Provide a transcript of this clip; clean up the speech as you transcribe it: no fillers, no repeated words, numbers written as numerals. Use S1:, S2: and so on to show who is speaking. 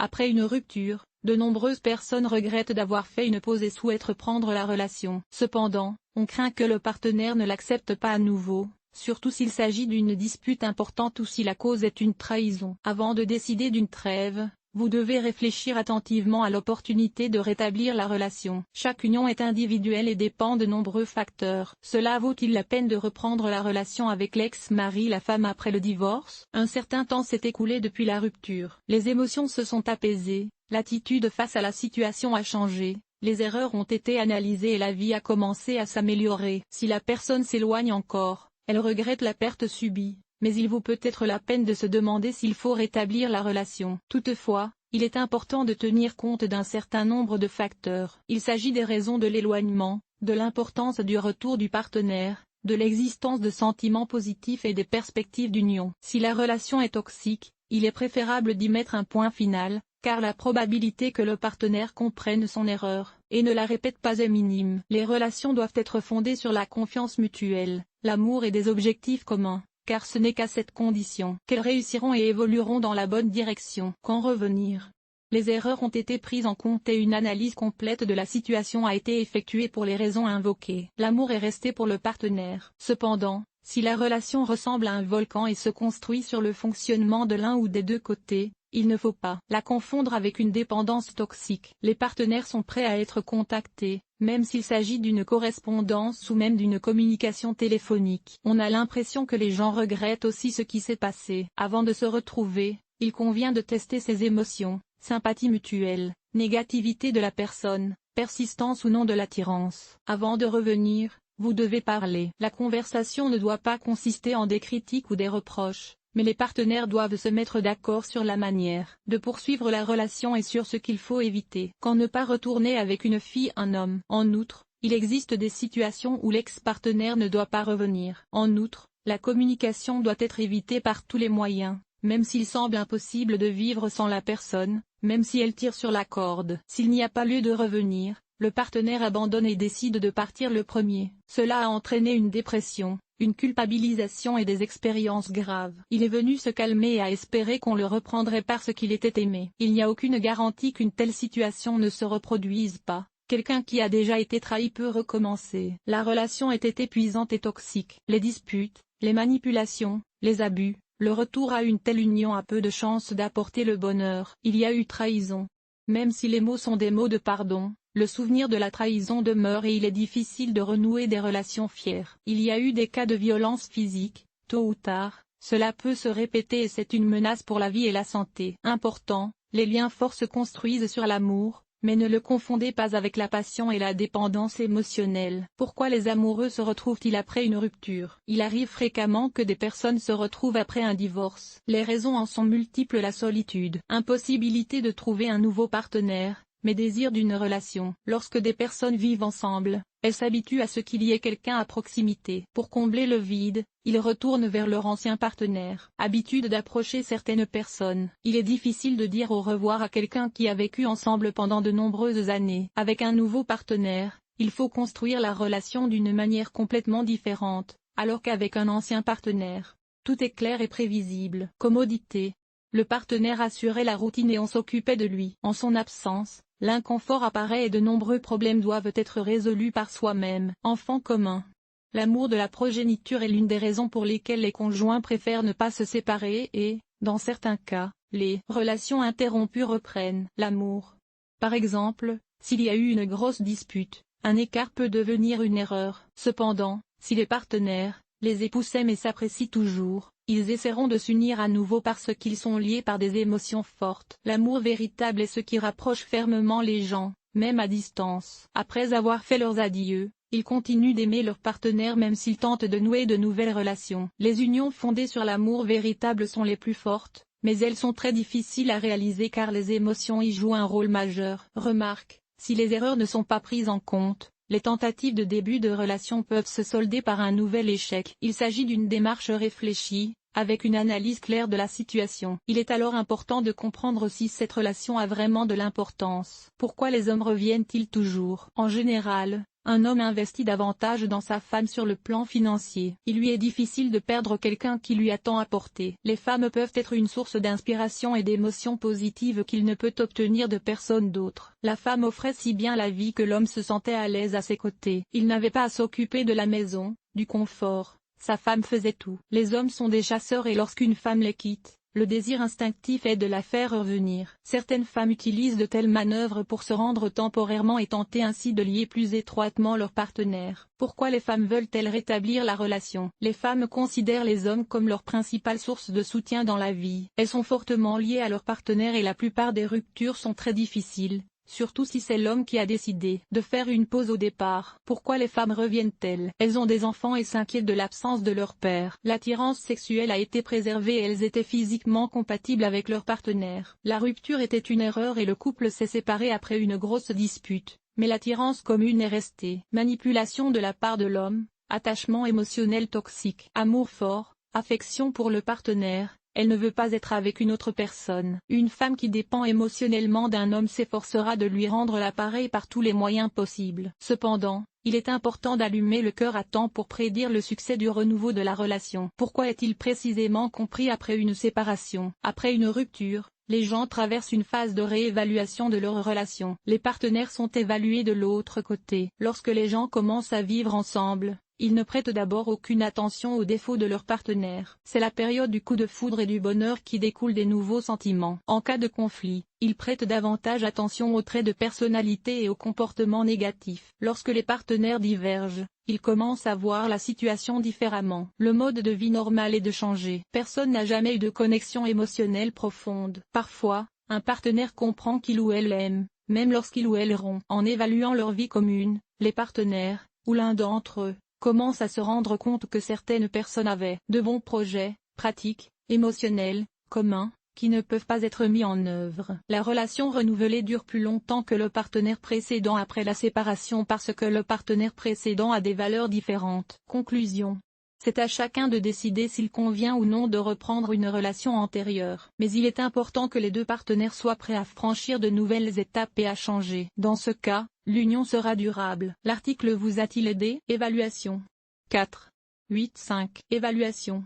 S1: Après une rupture, de nombreuses personnes regrettent d'avoir fait une pause et souhaitent reprendre la relation. Cependant, on craint que le partenaire ne l'accepte pas à nouveau, surtout s'il s'agit d'une dispute importante ou si la cause est une trahison. Avant de décider d'une trêve, vous devez réfléchir attentivement à l'opportunité de rétablir la relation. Chaque union est individuelle et dépend de nombreux facteurs. Cela vaut-il la peine de reprendre la relation avec l'ex-mari, la femme après le divorce? Un certain temps s'est écoulé depuis la rupture. Les émotions se sont apaisées, l'attitude face à la situation a changé, les erreurs ont été analysées et la vie a commencé à s'améliorer. Si la personne s'éloigne encore, elle regrette la perte subie, mais il vaut peut-être la peine de se demander s'il faut rétablir la relation. Toutefois, il est important de tenir compte d'un certain nombre de facteurs. Il s'agit des raisons de l'éloignement, de l'importance du retour du partenaire, de l'existence de sentiments positifs et des perspectives d'union. Si la relation est toxique, il est préférable d'y mettre un point final, car la probabilité que le partenaire comprenne son erreur et ne la répète pas est minime. Les relations doivent être fondées sur la confiance mutuelle, l'amour et des objectifs communs, car ce n'est qu'à cette condition qu'elles réussiront et évolueront dans la bonne direction. Qu'en revenir? Les erreurs ont été prises en compte et une analyse complète de la situation a été effectuée pour les raisons invoquées. L'amour est resté pour le partenaire. Cependant, si la relation ressemble à un volcan et se construit sur le fonctionnement de l'un ou des deux côtés, il ne faut pas la confondre avec une dépendance toxique. Les partenaires sont prêts à être contactés, même s'il s'agit d'une correspondance ou même d'une communication téléphonique. On a l'impression que les gens regrettent aussi ce qui s'est passé. Avant de se retrouver, il convient de tester ses émotions, sympathie mutuelle, négativité de la personne, persistance ou non de l'attirance. Avant de revenir, vous devez parler. La conversation ne doit pas consister en des critiques ou des reproches, mais les partenaires doivent se mettre d'accord sur la manière de poursuivre la relation et sur ce qu'il faut éviter. Quand ne pas retourner avec une fille, un homme. En outre, il existe des situations où l'ex-partenaire ne doit pas revenir. En outre, la communication doit être évitée par tous les moyens, même s'il semble impossible de vivre sans la personne, même si elle tire sur la corde. S'il n'y a pas lieu de revenir, le partenaire abandonne et décide de partir le premier. Cela a entraîné une dépression, une culpabilisation et des expériences graves. Il est venu se calmer et a espéré qu'on le reprendrait parce qu'il était aimé. Il n'y a aucune garantie qu'une telle situation ne se reproduise pas. Quelqu'un qui a déjà été trahi peut recommencer. La relation était épuisante et toxique. Les disputes, les manipulations, les abus, le retour à une telle union a peu de chances d'apporter le bonheur. Il y a eu trahison. Même si les mots sont des mots de pardon, le souvenir de la trahison demeure et il est difficile de renouer des relations fières. Il y a eu des cas de violence physique, tôt ou tard, cela peut se répéter et c'est une menace pour la vie et la santé. Important, les liens forts se construisent sur l'amour, mais ne le confondez pas avec la passion et la dépendance émotionnelle. Pourquoi les amoureux se retrouvent-ils après une rupture? Il arrive fréquemment que des personnes se retrouvent après un divorce. Les raisons en sont multiples: la solitude, impossibilité de trouver un nouveau partenaire, mais désir d'une relation. Lorsque des personnes vivent ensemble, elles s'habituent à ce qu'il y ait quelqu'un à proximité. Pour combler le vide, ils retournent vers leur ancien partenaire. Habitude d'approcher certaines personnes. Il est difficile de dire au revoir à quelqu'un qui a vécu ensemble pendant de nombreuses années. Avec un nouveau partenaire, il faut construire la relation d'une manière complètement différente, alors qu'avec un ancien partenaire, tout est clair et prévisible. Commodité. Le partenaire assurait la routine et on s'occupait de lui. En son absence, l'inconfort apparaît et de nombreux problèmes doivent être résolus par soi-même. Enfant commun. L'amour de la progéniture est l'une des raisons pour lesquelles les conjoints préfèrent ne pas se séparer et, dans certains cas, les relations interrompues reprennent. L'amour. Par exemple, s'il y a eu une grosse dispute, un écart peut devenir une erreur. Cependant, si les partenaires, les époux s'aiment et s'apprécient toujours, ils essaieront de s'unir à nouveau parce qu'ils sont liés par des émotions fortes. L'amour véritable est ce qui rapproche fermement les gens, même à distance. Après avoir fait leurs adieux, ils continuent d'aimer leur partenaire même s'ils tentent de nouer de nouvelles relations. Les unions fondées sur l'amour véritable sont les plus fortes, mais elles sont très difficiles à réaliser car les émotions y jouent un rôle majeur. Remarque, si les erreurs ne sont pas prises en compte, les tentatives de début de relation peuvent se solder par un nouvel échec. Il s'agit d'une démarche réfléchie, avec une analyse claire de la situation. Il est alors important de comprendre si cette relation a vraiment de l'importance. Pourquoi les hommes reviennent-ils toujours? En général, Un homme investit davantage dans sa femme sur le plan financier. Il lui est difficile de perdre quelqu'un qui lui a tant apporté. Les femmes peuvent être une source d'inspiration et d'émotions positives qu'il ne peut obtenir de personne d'autre. La femme offrait si bien la vie que l'homme se sentait à l'aise à ses côtés. Il n'avait pas à s'occuper de la maison, du confort. Sa femme faisait tout. Les hommes sont des chasseurs et lorsqu'une femme les quitte, le désir instinctif est de la faire revenir. Certaines femmes utilisent de telles manœuvres pour se rendre temporairement et tenter ainsi de lier plus étroitement leur partenaire. Pourquoi les femmes veulent-elles rétablir la relation? Les femmes considèrent les hommes comme leur principale source de soutien dans la vie. Elles sont fortement liées à leur partenaire et la plupart des ruptures sont très difficiles. Surtout si c'est l'homme qui a décidé de faire une pause au départ. Pourquoi les femmes reviennent-elles? Elles ont des enfants et s'inquiètent de l'absence de leur père. L'attirance sexuelle a été préservée et elles étaient physiquement compatibles avec leur partenaire. La rupture était une erreur et le couple s'est séparé après une grosse dispute. Mais l'attirance commune est restée. Manipulation de la part de l'homme, attachement émotionnel toxique, amour fort, affection pour le partenaire. Elle ne veut pas être avec une autre personne. Une femme qui dépend émotionnellement d'un homme s'efforcera de lui rendre l'appareil par tous les moyens possibles. Cependant, il est important d'allumer le cœur à temps pour prédire le succès du renouveau de la relation. Pourquoi est-il précisément compris après une séparation? Après une rupture, les gens traversent une phase de réévaluation de leur relation. Les partenaires sont évalués de l'autre côté. Lorsque les gens commencent à vivre ensemble, ils ne prêtent d'abord aucune attention aux défauts de leur partenaire. C'est la période du coup de foudre et du bonheur qui découle des nouveaux sentiments. En cas de conflit, ils prêtent davantage attention aux traits de personnalité et aux comportements négatifs. Lorsque les partenaires divergent, ils commencent à voir la situation différemment. Le mode de vie normal est de changer. Personne n'a jamais eu de connexion émotionnelle profonde. Parfois, un partenaire comprend qu'il ou elle aime, même lorsqu'il ou elle rompt. En évaluant leur vie commune, les partenaires, ou l'un d'entre eux, commence à se rendre compte que certaines personnes avaient de bons projets, pratiques, émotionnels, communs, qui ne peuvent pas être mis en œuvre. La relation renouvelée dure plus longtemps que le partenaire précédent après la séparation parce que le partenaire précédent a des valeurs différentes. Conclusion. C'est à chacun de décider s'il convient ou non de reprendre une relation antérieure. Mais il est important que les deux partenaires soient prêts à franchir de nouvelles étapes et à changer. Dans ce cas, l'union sera durable. L'article vous a-t-il aidé? Évaluation. 4. 8.5. Évaluation.